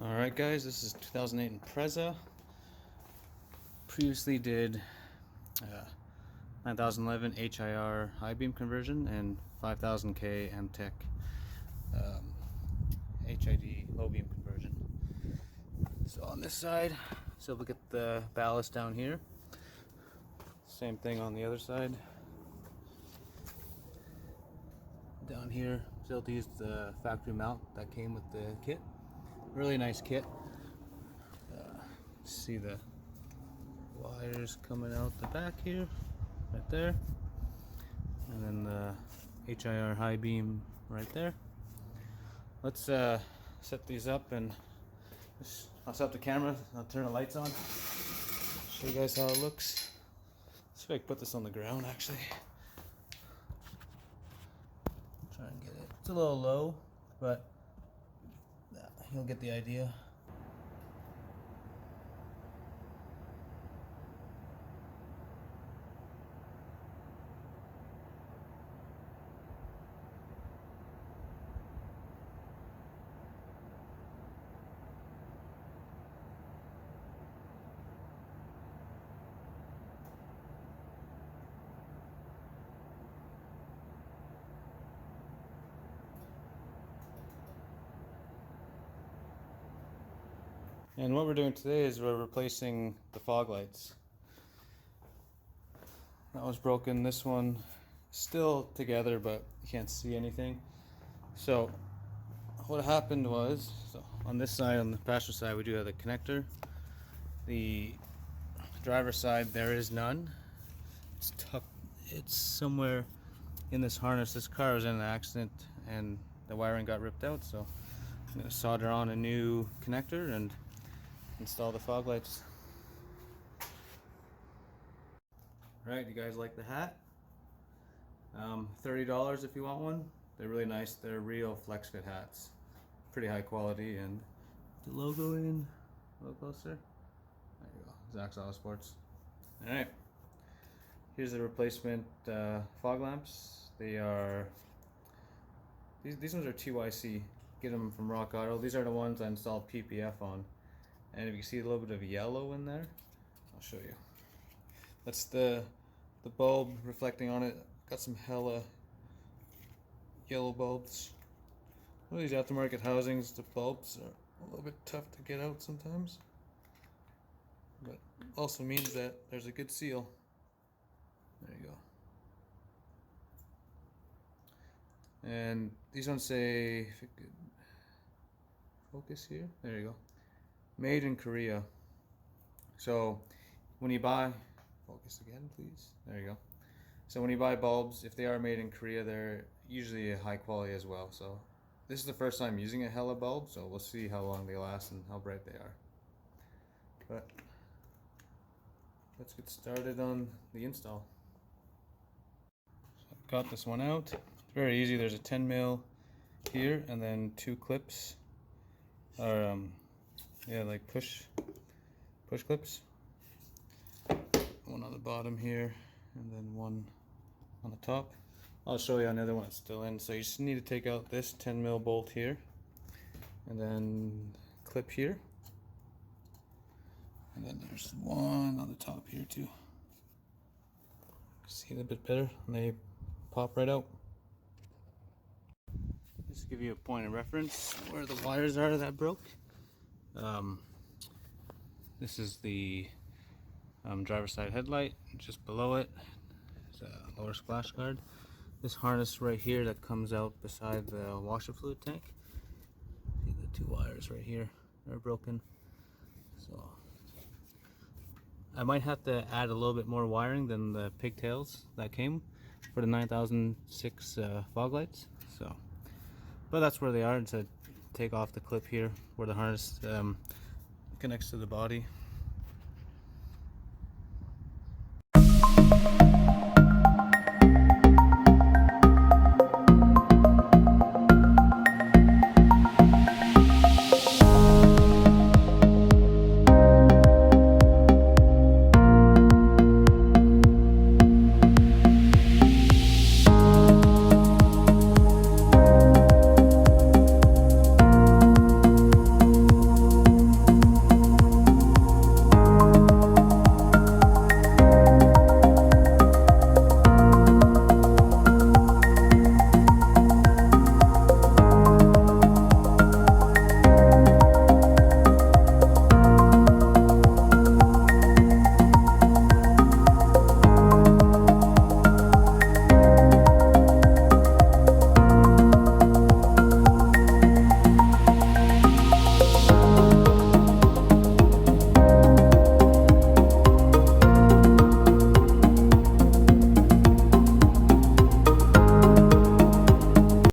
Alright guys, this is 2008 Impreza. Previously did 9011 HIR high beam conversion and 5000K MTech HID low beam conversion. So on this side, so look at the ballast down here. Same thing on the other side. Down here, still to use the factory mount that came with the kit. Really nice kit. See the wires coming out the back here, right there, and then the HIR high beam right there. Let's set these up, and I'll set up the camera. I'll turn the lights on. Show you guys how it looks. See if I can put this on the ground. Actually, try and get it. It's a little low, but you'll get the idea. And what we're doing today is we're replacing the fog lights. That was broken. This one still together, but you can't see anything. So what happened was, so on this side, on the passenger side, we do have the connector. The driver's side, there is none. It's tucked. It's somewhere in this harness. This car was in an accident and the wiring got ripped out. So I'm going to solder on a new connector and install the fog lights. Right, you guys like the hat? $30 if you want one. They're really nice. They're real flex fit hats. Pretty high quality, and the logo in a little closer. There you go. Zax Auto Sports. Alright. Here's the replacement fog lamps. They are these ones are TYC. Get them from Rock Auto. These are the ones I installed PPF on. And if you can see a little bit of yellow in there, I'll show you. That's the bulb reflecting on it. Got some hella yellow bulbs. One of these aftermarket housings, the bulbs are a little bit tough to get out sometimes. But also means that there's a good seal. There you go. And these ones say, if it could focus here, there you go. Made in Korea. So when you buy, focus again please, there you go. So when you buy bulbs, if they are made in Korea, they're usually high quality as well. So this is the first time using a hella bulb, so we'll see how long they last and how bright they are. But let's get started on the install. So I've got this one out. It's very easy. There's a 10 mil here and then two clips, or yeah, like push clips. One on the bottom here, and then one on the top. I'll show you another one that's still in. So you just need to take out this 10 mil bolt here, and then clip here, and then there's one on the top here too. See it a bit better, and they pop right out. Just to give you a point of reference where the wires are that broke. This is the driver's side headlight. Just below it is a lower splash guard. This harness right here that comes out beside the washer fluid tank. See the two wires right here are broken. So I might have to add a little bit more wiring than the pigtails that came for the 9006 fog lights. So, but that's where they are. To take off the clip here where the harness connects to the body.